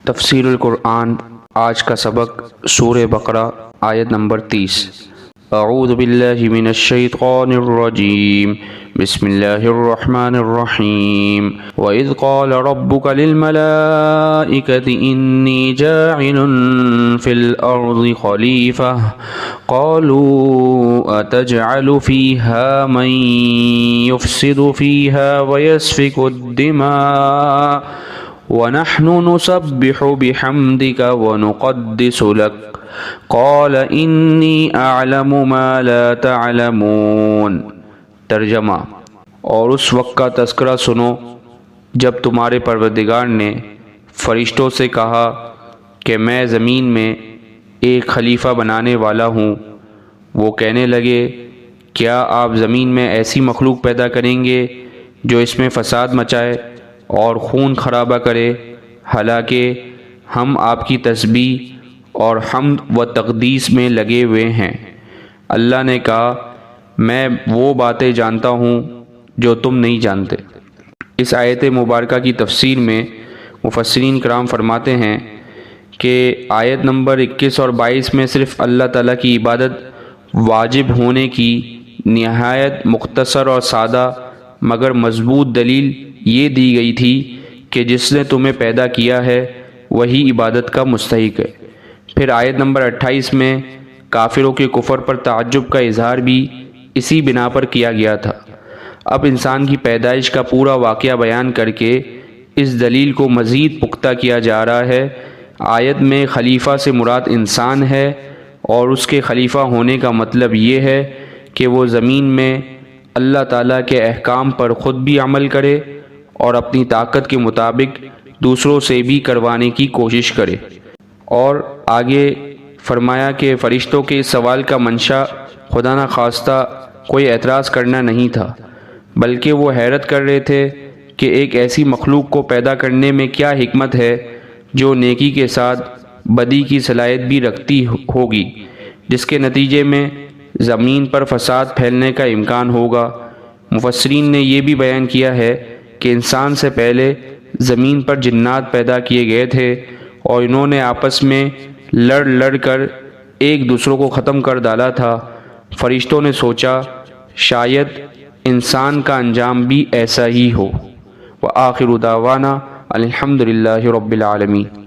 تفسیر القرآن آج کا سبق سورہ بقرہ آیت نمبر 30۔ اعوذ باللہ من الشیطان الرجیم، بسم اللہ الرحمن الرحیم۔ وَإِذْ قَالَ رَبُّكَ لِلْمَلَائِكَةِ إِنِّي جَاعِلٌ فِي الْأَرْضِ خَلِيفَةً قَالُوا أَتَجْعَلُ فِيهَا مَن يُفْسِدُ فِيهَا وَيَسْفِكُ الدِّمَاءَ وَنَحْنُ نُسَبِّحُ بِحَمْدِكَ وَنُقَدِّسُ لَكَ قَالَ إِنِّي أَعْلَمُ مَا لَا تَعْلَمُونَ۔ ترجمہ: اور اس وقت کا تذکرہ سنو جب تمہارے پروردگار نے فرشتوں سے کہا کہ میں زمین میں ایک خلیفہ بنانے والا ہوں۔ وہ کہنے لگے، کیا آپ زمین میں ایسی مخلوق پیدا کریں گے جو اس میں فساد مچائے اور خون خرابہ کرے؟ حالانکہ ہم آپ کی تسبیح اور حمد و تقدیس میں لگے ہوئے ہیں۔ اللہ نے کہا، میں وہ باتیں جانتا ہوں جو تم نہیں جانتے۔ اس آیت مبارکہ کی تفسیر میں مفسرین کرام فرماتے ہیں کہ آیت نمبر 21 اور 22 میں صرف اللہ تعالیٰ کی عبادت واجب ہونے کی نہایت مختصر اور سادہ مگر مضبوط دلیل یہ دی گئی تھی کہ جس نے تمہیں پیدا کیا ہے وہی عبادت کا مستحق ہے۔ پھر آیت نمبر 28 میں کافروں کے کفر پر تعجب کا اظہار بھی اسی بنا پر کیا گیا تھا۔ اب انسان کی پیدائش کا پورا واقعہ بیان کر کے اس دلیل کو مزید پختہ کیا جا رہا ہے۔ آیت میں خلیفہ سے مراد انسان ہے، اور اس کے خلیفہ ہونے کا مطلب یہ ہے کہ وہ زمین میں اللہ تعالیٰ کے احکام پر خود بھی عمل کرے اور اپنی طاقت کے مطابق دوسروں سے بھی کروانے کی کوشش کرے۔ اور آگے فرمایا کہ فرشتوں کے اس سوال کا منشا خدا نخواستہ کوئی اعتراض کرنا نہیں تھا، بلکہ وہ حیرت کر رہے تھے کہ ایک ایسی مخلوق کو پیدا کرنے میں کیا حکمت ہے جو نیکی کے ساتھ بدی کی صلاحیت بھی رکھتی ہوگی، جس کے نتیجے میں زمین پر فساد پھیلنے کا امکان ہوگا۔ مفسرین نے یہ بھی بیان کیا ہے کہ انسان سے پہلے زمین پر جنات پیدا کیے گئے تھے، اور انہوں نے آپس میں لڑ کر ایک دوسروں کو ختم کر ڈالا تھا۔ فرشتوں نے سوچا شاید انسان کا انجام بھی ایسا ہی ہو۔ وآخر دعوانا الحمدللہ رب العالمین۔